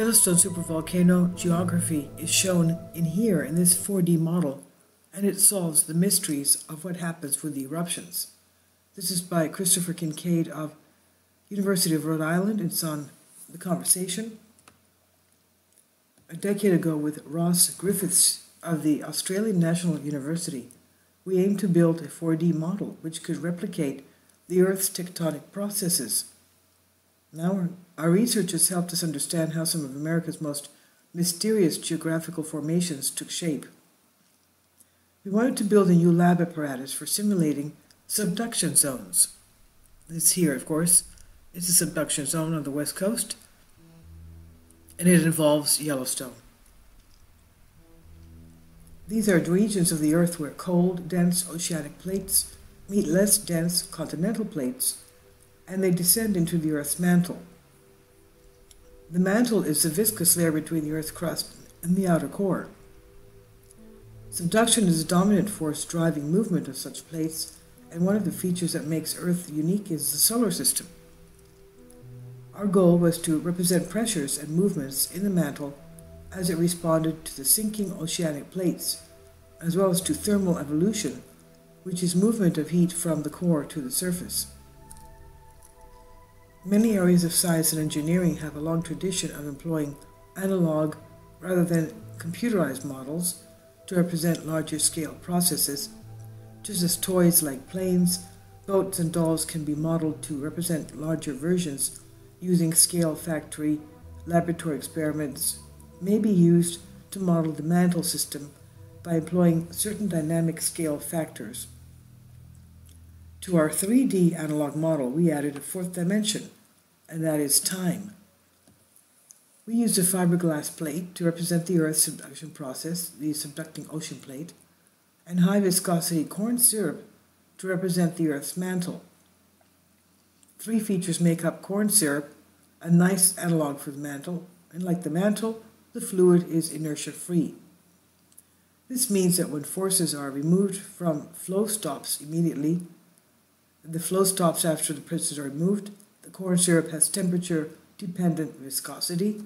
Yellowstone Supervolcano geography is shown in here in this 4D model, and it solves the mysteries of what happens with the eruptions. This is by Christopher Kincaid of University of Rhode Island. It's on The Conversation. A decade ago, with Ross Griffiths of the Australian National University, we aimed to build a 4D model which could replicate the Earth's tectonic processes. Now, our research has helped us understand how some of America's most mysterious geographical formations took shape. We wanted to build a new lab apparatus for simulating subduction zones. This here, of course, is a subduction zone on the west coast, and it involves Yellowstone. These are regions of the Earth where cold, dense oceanic plates meet less dense continental plates, and they descend into the Earth's mantle. The mantle is the viscous layer between the Earth's crust and the outer core. Subduction is the dominant force driving movement of such plates, and one of the features that makes Earth unique is the solar system. Our goal was to represent pressures and movements in the mantle as it responded to the sinking oceanic plates, as well as to thermal evolution, which is movement of heat from the core to the surface. Many areas of science and engineering have a long tradition of employing analog rather than computerized models to represent larger scale processes, just as toys like planes, boats, and dolls can be modeled to represent larger versions using scale factory laboratory experiments, may be used to model the mantle system by employing certain dynamic scale factors. To our 3D analog model, we added a fourth dimension, and that is time. We used a fiberglass plate to represent the Earth's subduction process, the subducting ocean plate, and high viscosity corn syrup to represent the Earth's mantle. Three features make up corn syrup, a nice analog for the mantle, and like the mantle, the fluid is inertia-free. This means that when forces are removed from flow stops immediately, the flow stops after the pressures are removed, the corn syrup has temperature-dependent viscosity,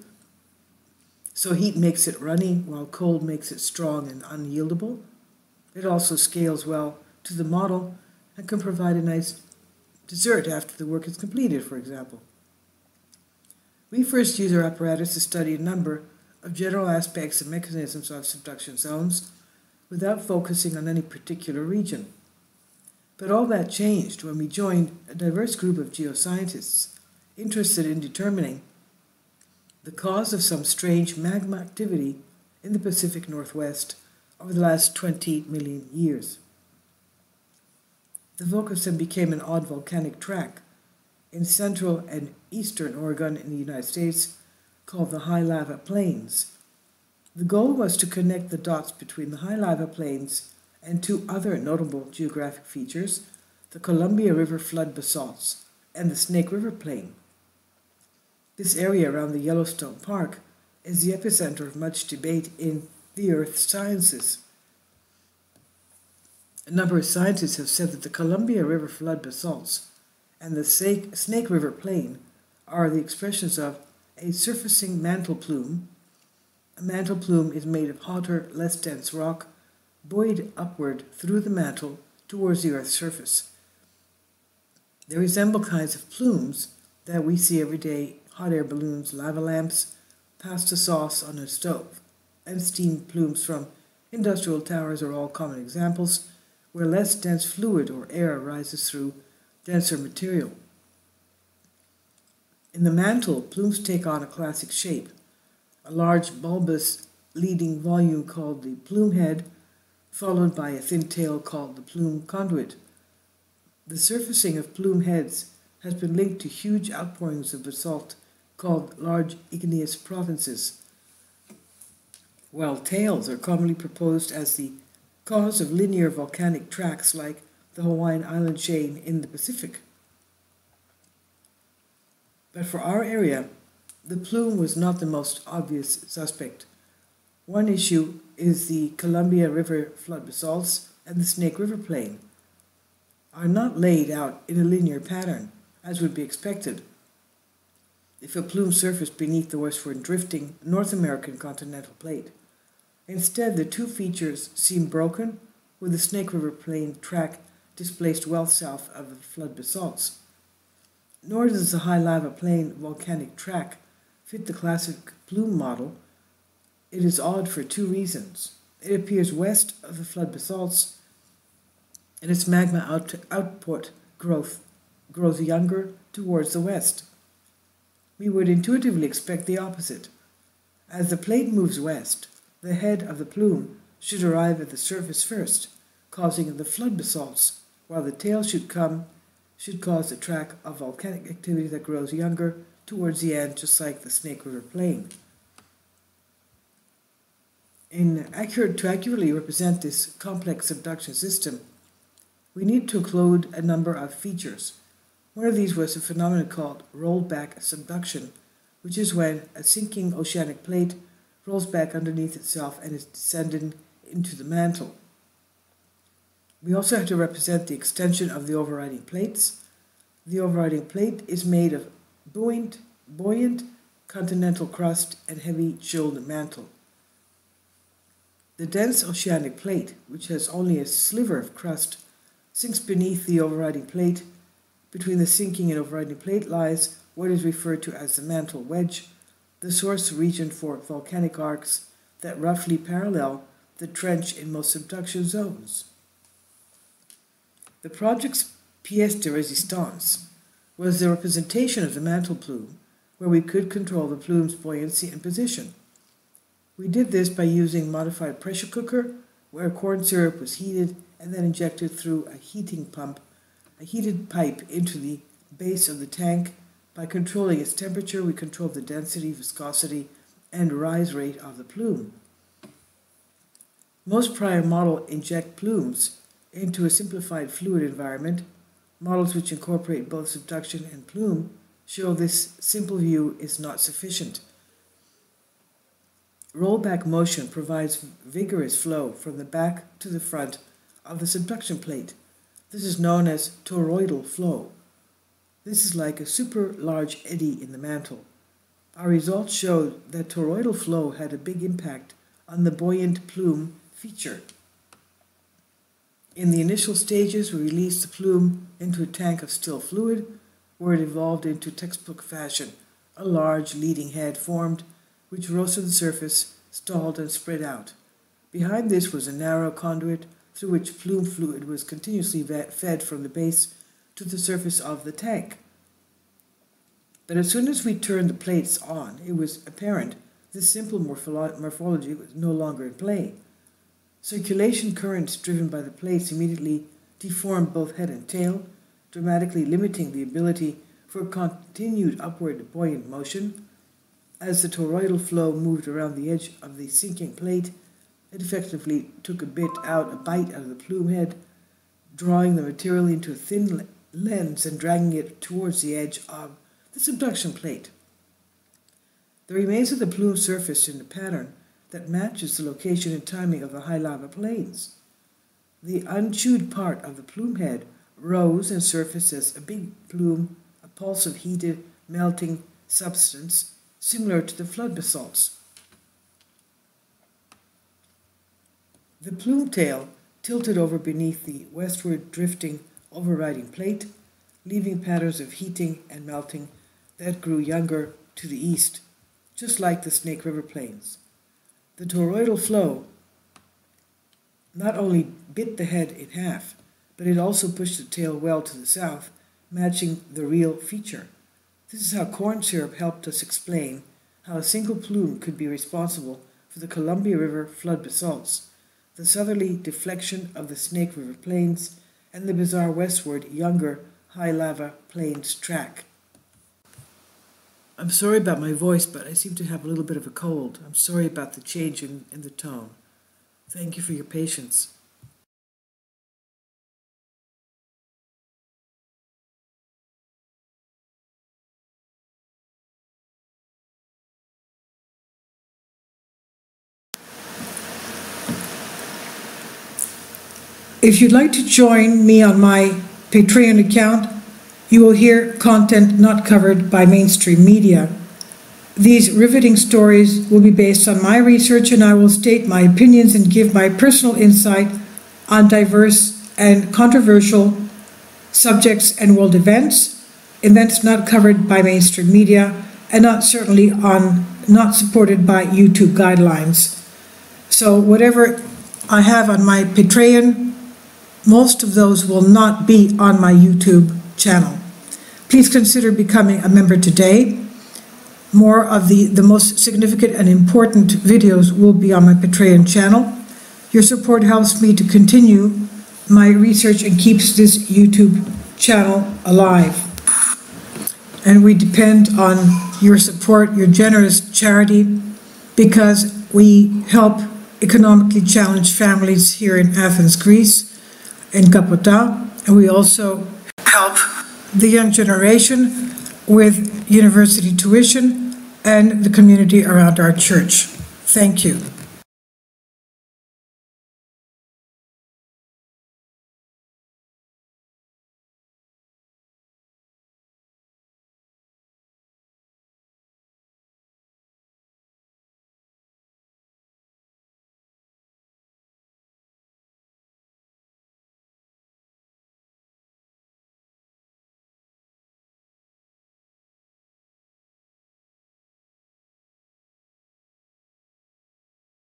so heat makes it runny while cold makes it strong and unyieldable. It also scales well to the model and can provide a nice dessert after the work is completed, for example. We first use our apparatus to study a number of general aspects and mechanisms of subduction zones without focusing on any particular region. But all that changed when we joined a diverse group of geoscientists interested in determining the cause of some strange magma activity in the Pacific Northwest over the last 20 million years. The focus then became an odd volcanic track in central and eastern Oregon in the United States called the High Lava Plains. The goal was to connect the dots between the High Lava Plains and two other notable geographic features, the Columbia River flood basalts and the Snake River Plain. This area around the Yellowstone Park is the epicenter of much debate in the earth sciences. A number of scientists have said that the Columbia River flood basalts and the Snake River Plain are the expressions of a surfacing mantle plume. A mantle plume is made of hotter, less dense rock buoyed upward through the mantle towards the Earth's surface. They resemble kinds of plumes that we see every day: hot air balloons, lava lamps, pasta sauce on a stove, and steam plumes from industrial towers are all common examples where less dense fluid or air rises through denser material. In the mantle, plumes take on a classic shape, a large bulbous leading volume called the plume head, followed by a thin tail called the plume conduit. The surfacing of plume heads has been linked to huge outpourings of basalt called large igneous provinces, while tails are commonly proposed as the cause of linear volcanic tracts like the Hawaiian island chain in the Pacific. But for our area, the plume was not the most obvious suspect. One issue is the Columbia River flood basalts and the Snake River Plain are not laid out in a linear pattern, as would be expected. if a plume surfaced beneath the westward drifting North American continental plate. Instead, the two features seem broken, with the Snake River Plain track displaced well south of the flood basalts. Nor does the high lava plain volcanic track fit the classic plume model. It is odd for two reasons. It appears west of the flood basalts, and its magma output grows younger towards the west. We would intuitively expect the opposite. As the plate moves west, the head of the plume should arrive at the surface first, causing the flood basalts, while the tail should cause the track of volcanic activity that grows younger towards the end, just like the Snake River Plain. To accurately represent this complex subduction system, we need to include a number of features. One of these was a phenomenon called rollback subduction, which is when a sinking oceanic plate rolls back underneath itself and is descending into the mantle. We also have to represent the extension of the overriding plates. The overriding plate is made of buoyant continental crust and heavy chilled mantle. The dense oceanic plate, which has only a sliver of crust, sinks beneath the overriding plate. Between the sinking and overriding plate lies what is referred to as the mantle wedge, the source region for volcanic arcs that roughly parallel the trench in most subduction zones. The project's pièce de résistance was the representation of the mantle plume, where we could control the plume's buoyancy and position. We did this by using a modified pressure cooker, where corn syrup was heated and then injected through a heated pipe into the base of the tank. By controlling its temperature, we controlled the density, viscosity, and rise rate of the plume. Most prior models inject plumes into a simplified fluid environment. Models which incorporate both subduction and plume show this simple view is not sufficient. Rollback motion provides vigorous flow from the back to the front of the subduction plate. This is known as toroidal flow. This is like a super large eddy in the mantle. Our results showed that toroidal flow had a big impact on the buoyant plume feature. In the initial stages, we released the plume into a tank of still fluid, where it evolved into textbook fashion. A large leading head formed, which rose to the surface, stalled, and spread out. Behind this was a narrow conduit through which plume fluid was continuously fed from the base to the surface of the tank. But as soon as we turned the plates on, it was apparent this simple morphology was no longer in play. Circulation currents driven by the plates immediately deformed both head and tail, dramatically limiting the ability for continued upward buoyant motion. As the toroidal flow moved around the edge of the sinking plate, it effectively took a bite out of the plume head, drawing the material into a thin lens and dragging it towards the edge of the subduction plate. The remains of the plume surfaced in a pattern that matches the location and timing of the high lava plains. The unchewed part of the plume head rose and surfaced as a big plume, a pulse of heated, melting substance similar to the flood basalts. The plume tail tilted over beneath the westward drifting overriding plate, leaving patterns of heating and melting that grew younger to the east, just like the Snake River Plains. The toroidal flow not only bit the head in half, but it also pushed the tail well to the south, matching the real feature. This is how corn syrup helped us explain how a single plume could be responsible for the Columbia River flood basalts, the southerly deflection of the Snake River Plains, and the bizarre westward, younger, high lava plains track. I'm sorry about my voice, but I seem to have a little bit of a cold. I'm sorry about the change in the tone. Thank you for your patience. If you'd like to join me on my Patreon account, You will hear content not covered by mainstream media. These riveting stories will be based on my research, and I will state my opinions and give my personal insight on diverse and controversial subjects and world events not covered by mainstream media, and not supported by YouTube guidelines. So whatever I have on my Patreon, most of those will not be on my YouTube channel. Please consider becoming a member today. More of the most significant and important videos will be on my Patreon channel. Your support helps me to continue my research and keeps this YouTube channel alive. And we depend on your support, your generous charity, because we help economically challenged families here in Athens, Greece, in Kapota, and we also help the young generation with university tuition and the community around our church. Thank you.